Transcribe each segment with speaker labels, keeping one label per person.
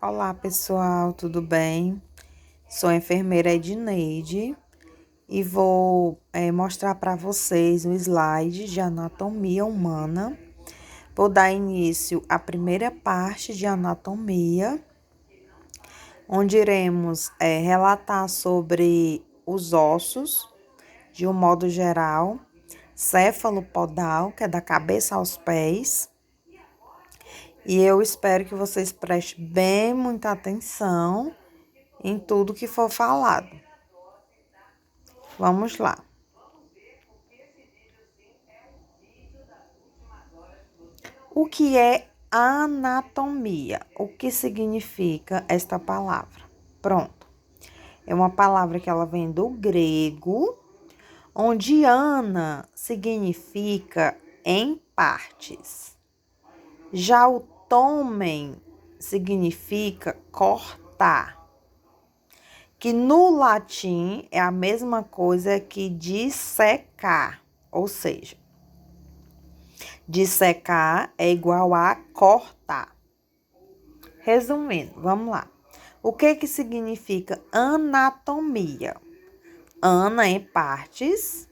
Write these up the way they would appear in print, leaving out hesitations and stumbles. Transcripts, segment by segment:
Speaker 1: Olá, pessoal, tudo bem? Sou a enfermeira Edneide e vou mostrar para vocês um slide de anatomia humana. Vou dar início à primeira parte de anatomia, onde iremos relatar sobre os ossos, de um modo geral, céfalo-podal, que é da cabeça aos pés. E eu espero que vocês prestem bem muita atenção em tudo que for falado. Vamos lá. O que é anatomia? O que significa esta palavra? Pronto. É uma palavra que ela vem do grego, onde ana significa em partes. Já o tomen significa cortar, que no latim é a mesma coisa que dissecar, ou seja, dissecar é igual a cortar. Resumindo, vamos lá. O que significa anatomia? Ana em partes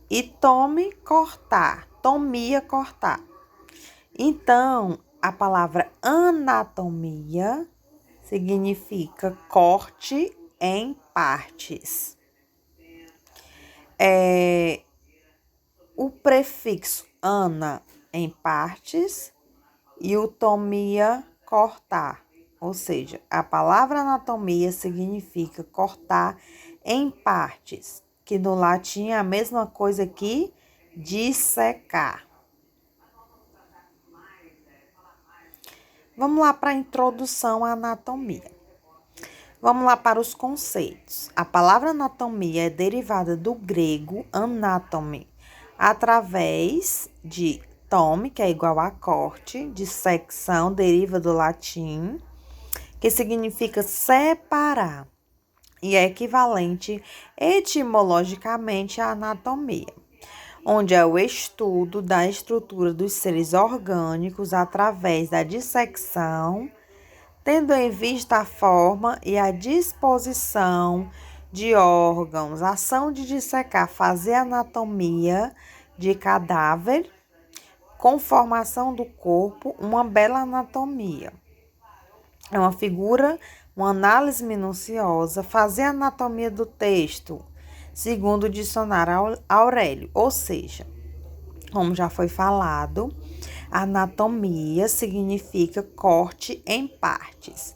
Speaker 1: e tome, cortar. Tomia, cortar. Então, a palavra anatomia significa corte em partes. O prefixo ana em partes e o tomia, cortar. Ou seja, a palavra anatomia significa cortar em partes, que no latim é a mesma coisa que dissecar. Vamos lá para a introdução à anatomia. Vamos lá para os conceitos. A palavra anatomia é derivada do grego anatomy, através de tome, que é igual a corte, dissecção, deriva do latim, que significa separar, e é equivalente etimologicamente à anatomia, onde é o estudo da estrutura dos seres orgânicos através da dissecção, tendo em vista a forma e a disposição de órgãos, ação de dissecar, fazer anatomia de cadáver, conformação do corpo, uma bela anatomia. É uma figura, uma análise minuciosa, fazer anatomia do texto, segundo o dicionário Aurélio, ou seja, como já foi falado, anatomia significa corte em partes.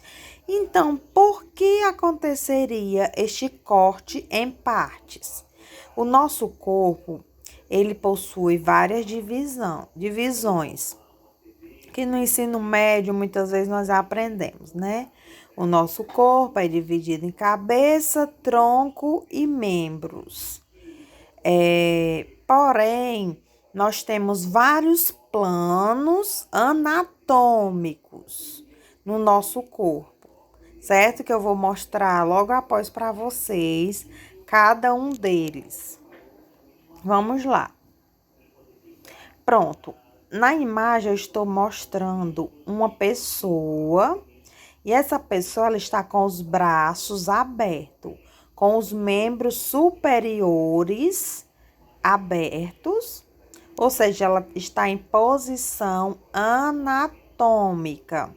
Speaker 1: Então, por que aconteceria este corte em partes? O nosso corpo, ele possui várias divisões, que no ensino médio muitas vezes nós aprendemos, né? O nosso corpo é dividido em cabeça, tronco e membros. Porém, nós temos vários planos anatômicos no nosso corpo, certo? Que eu vou mostrar logo após para vocês cada um deles. Vamos lá. Pronto. Na imagem eu estou mostrando uma pessoa e essa pessoa ela está com os braços abertos, com os membros superiores abertos, ou seja, ela está em posição anatômica.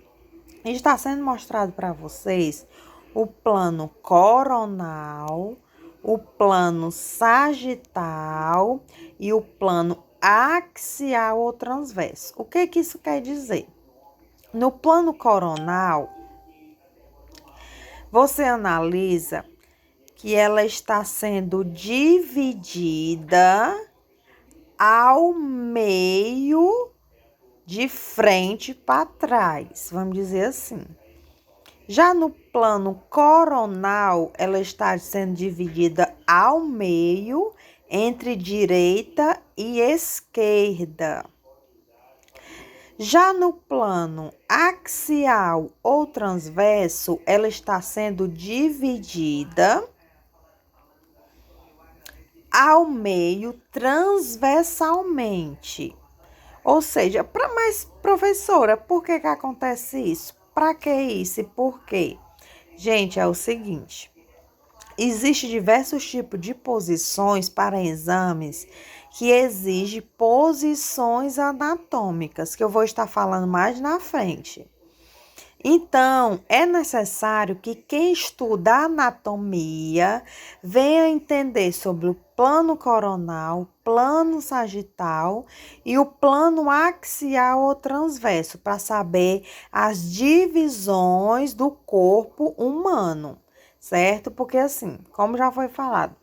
Speaker 1: Está sendo mostrado para vocês o plano coronal, o plano sagital e o plano axial ou transverso. O que isso quer dizer? No plano coronal, você analisa que ela está sendo dividida ao meio, de frente para trás, vamos dizer assim. Já no plano coronal, ela está sendo dividida ao meio, entre direita e esquerda. Já no plano axial ou transverso, ela está sendo dividida ao meio transversalmente. Ou seja, mas professora, por que acontece isso? Para que isso e por quê? Gente, é o seguinte. Existem diversos tipos de posições para exames que exigem posições anatômicas, que eu vou estar falando mais na frente. Então, é necessário que quem estuda anatomia venha entender sobre o plano coronal, plano sagital e o plano axial ou transverso, para saber as divisões do corpo humano, certo? Porque assim, como já foi falado,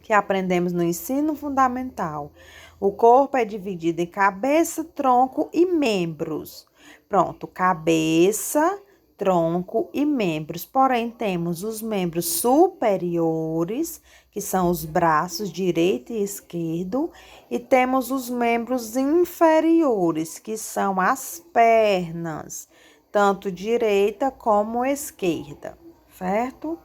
Speaker 1: que aprendemos no ensino fundamental, o corpo é dividido em cabeça, tronco e membros. Pronto, cabeça, tronco e membros. Porém, temos os membros superiores, que são os braços direito e esquerdo, e temos os membros inferiores, que são as pernas, tanto direita como esquerda, certo?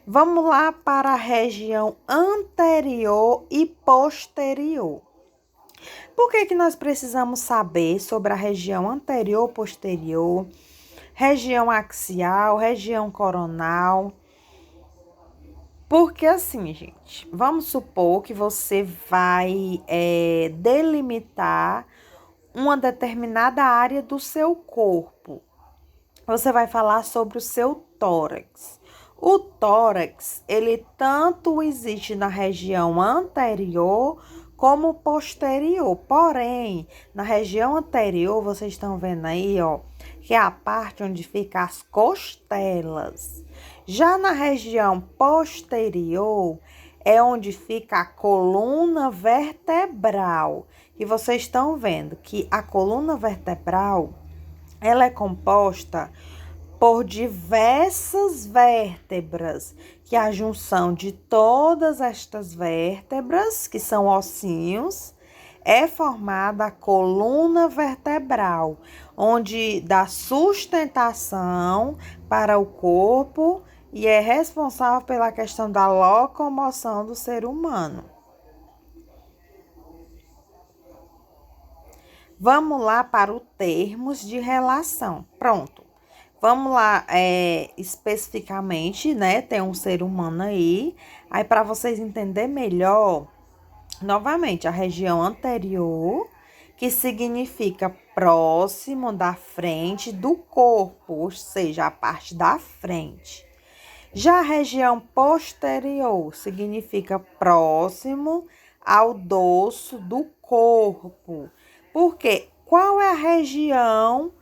Speaker 1: Vamos lá para a região anterior e posterior. Por que nós precisamos saber sobre a região anterior, posterior, região axial, região coronal? Porque assim, gente, vamos supor que você vai delimitar uma determinada área do seu corpo. Você vai falar sobre o seu tórax. O tórax, ele tanto existe na região anterior como posterior. Porém, na região anterior, vocês estão vendo aí, ó, que é a parte onde ficam as costelas. Já na região posterior, é onde fica a coluna vertebral. E vocês estão vendo que a coluna vertebral, ela é composta por diversas vértebras, que a junção de todas estas vértebras, que são ossinhos, é formada a coluna vertebral, onde dá sustentação para o corpo e é responsável pela questão da locomoção do ser humano. Vamos lá para o termos de relação. Pronto. Vamos lá, especificamente, né? Tem um ser humano aí. Aí, para vocês entenderem melhor, novamente, a região anterior, que significa próximo da frente do corpo, ou seja, a parte da frente. Já a região posterior significa próximo ao dorso do corpo. Porque qual é a região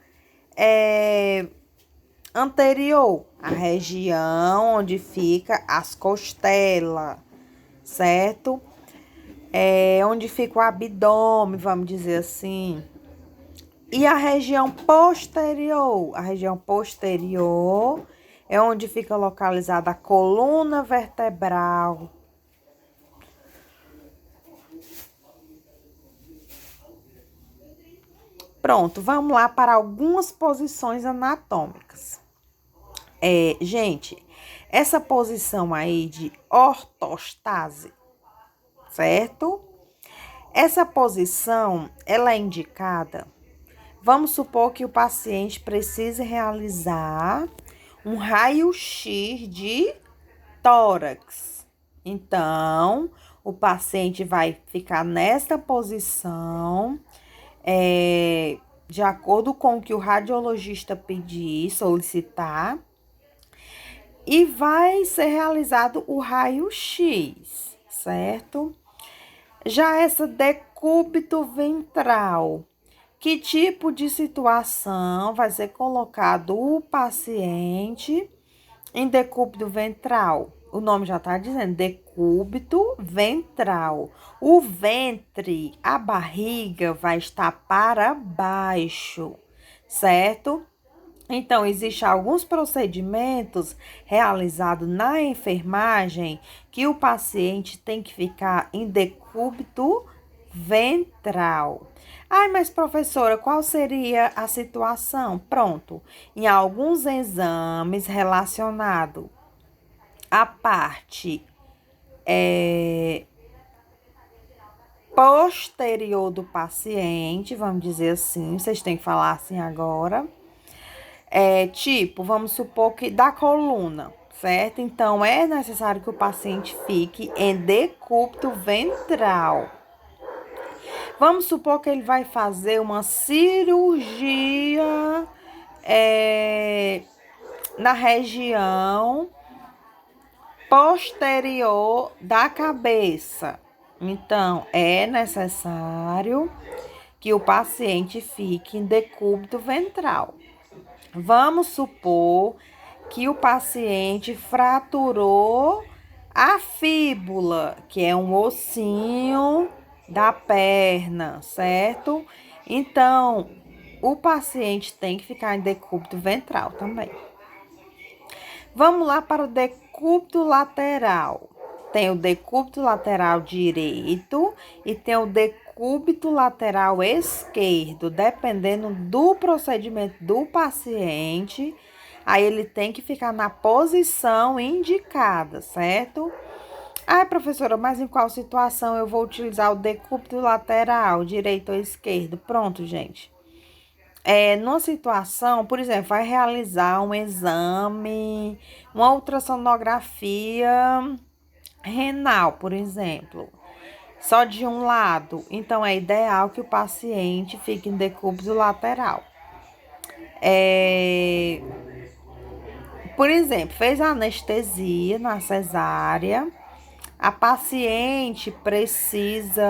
Speaker 1: anterior? A região onde fica as costelas, certo? Onde fica o abdômen, vamos dizer assim. E a região posterior? A região posterior é onde fica localizada a coluna vertebral. Pronto, vamos lá para algumas posições anatômicas. Gente, essa posição aí de ortostase, certo? Essa posição, ela é indicada. Vamos supor que o paciente precise realizar um raio-x de tórax. Então, o paciente vai ficar nesta posição, de acordo com o que o radiologista pedir, solicitar, e vai ser realizado o raio-x, certo? Já essa decúbito ventral, que tipo de situação vai ser colocado o paciente em decúbito ventral? O nome já está dizendo, decúbito ventral. O ventre, a barriga vai estar para baixo, certo? Então, existem alguns procedimentos realizados na enfermagem que o paciente tem que ficar em decúbito ventral. Ai, mas professora, qual seria a situação? Pronto, em alguns exames relacionados à parte posterior do paciente, vamos dizer assim, vocês têm que falar assim agora. Tipo, vamos supor que da coluna, certo? Então, é necessário que o paciente fique em decúbito ventral. Vamos supor que ele vai fazer uma cirurgia na região posterior da cabeça. Então, é necessário que o paciente fique em decúbito ventral. Vamos supor que o paciente fraturou a fíbula, que é um ossinho da perna, certo? Então, o paciente tem que ficar em decúbito ventral também. Vamos lá para o decúbito lateral. Tem o decúbito lateral direito e tem o decúbito lateral esquerdo, dependendo do procedimento do paciente. Aí ele tem que ficar na posição indicada, certo? Ah, professora, mas em qual situação eu vou utilizar o decúbito lateral, direito ou esquerdo? Pronto, gente. Numa situação, por exemplo, vai realizar um exame, uma ultrassonografia renal, por exemplo, só de um lado. Então, é ideal que o paciente fique em decúbito lateral. Por exemplo, fez a anestesia na cesárea, a paciente precisa.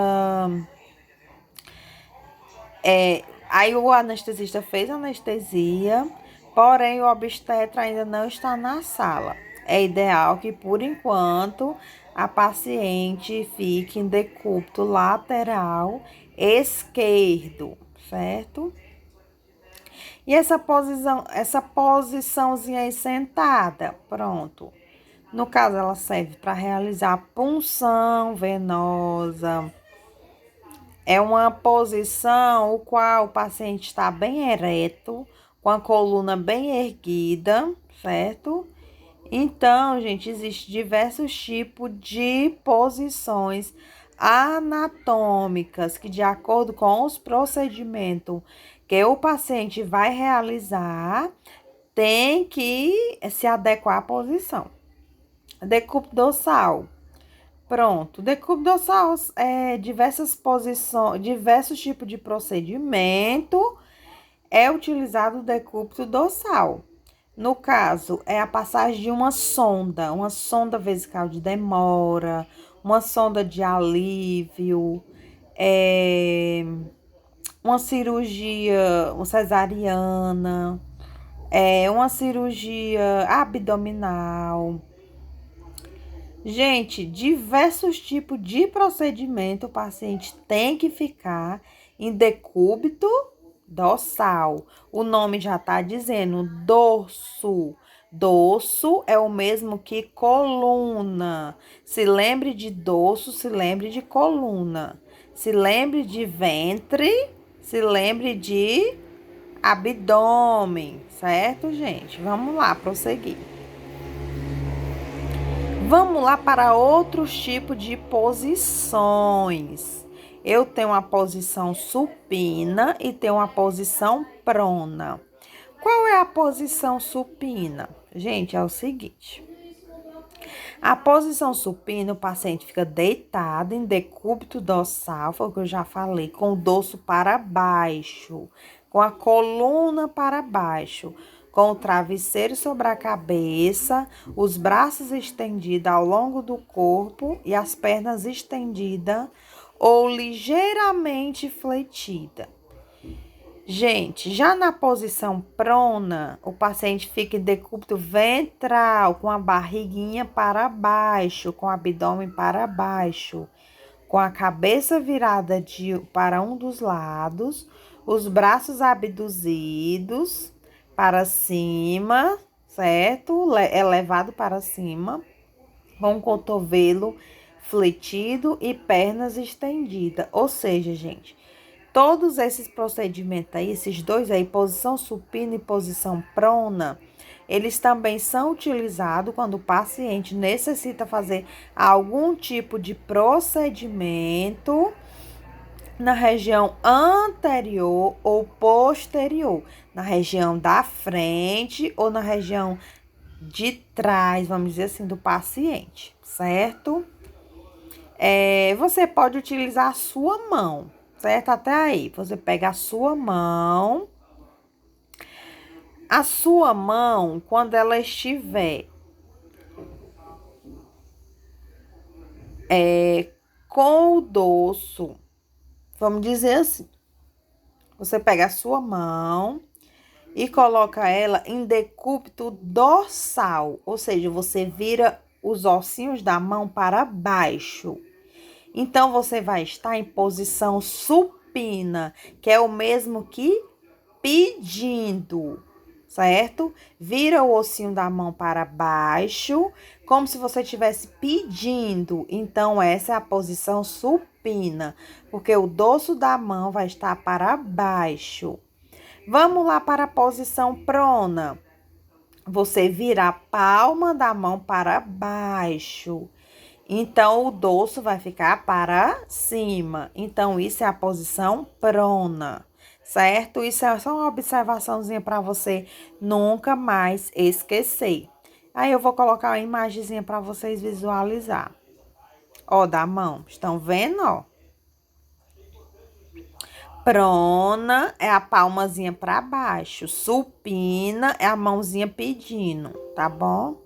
Speaker 1: Aí o anestesista fez a anestesia, porém o obstetra ainda não está na sala. É ideal que, por enquanto, a paciente fique em decúbito lateral esquerdo, certo? E essa posiçãozinha aí sentada, pronto. No caso, ela serve para realizar a punção venosa. É uma posição o qual o paciente está bem ereto, com a coluna bem erguida, certo? Então, gente, existem diversos tipos de posições anatômicas que, de acordo com os procedimentos que o paciente vai realizar, tem que se adequar à posição. Decúbito dorsal. Pronto, decúbito dorsal é diversas posições, diversos tipos de procedimento é utilizado o decúbito dorsal. No caso, é a passagem de uma sonda vesical de demora, uma sonda de alívio, uma cirurgia uma cesariana, uma cirurgia abdominal. Gente, diversos tipos de procedimento o paciente tem que ficar em decúbito dorsal. O nome já está dizendo dorso. Dorso é o mesmo que coluna. Se lembre de dorso, se lembre de coluna. Se lembre de ventre, se lembre de abdômen, certo, gente? Vamos lá, prosseguir. Vamos lá para outros tipos de posições. Eu tenho uma posição supina e tenho uma posição prona. Qual é a posição supina? Gente, é o seguinte. A posição supina, o paciente fica deitado em decúbito dorsal, foi o que eu já falei, com o dorso para baixo, com a coluna para baixo, com o travesseiro sobre a cabeça, os braços estendidos ao longo do corpo e as pernas estendidas ou ligeiramente fletidas. Gente, já na posição prona, o paciente fica em decúbito ventral, com a barriguinha para baixo, com o abdômen para baixo, com a cabeça virada para um dos lados, os braços abduzidos para cima, certo? Elevado para cima, com o cotovelo fletido e pernas estendidas. Ou seja, gente, todos esses procedimentos aí, esses dois aí, posição supina e posição prona, eles também são utilizados quando o paciente necessita fazer algum tipo de procedimento na região anterior ou posterior, na região da frente ou na região de trás, vamos dizer assim, do paciente, certo? Você pode utilizar a sua mão, certo? Até aí, você pega a sua mão, quando ela estiver com o dorso, vamos dizer assim, você pega a sua mão e coloca ela em decúbito dorsal, ou seja, você vira os ossinhos da mão para baixo. Então, você vai estar em posição supina, que é o mesmo que pedindo, certo? Vira o ossinho da mão para baixo, como se você estivesse pedindo. Então, essa é a posição supina, porque o dorso da mão vai estar para baixo. Vamos lá para a posição prona. Você vira a palma da mão para baixo. Então, o dorso vai ficar para cima. Então, isso é a posição prona, certo? Isso é só uma observaçãozinha para você nunca mais esquecer. Aí, eu vou colocar uma imagenzinha para vocês visualizar. Ó, da mão. Estão vendo, ó? Prona é a palmazinha para baixo. Supina é a mãozinha pedindo, tá bom?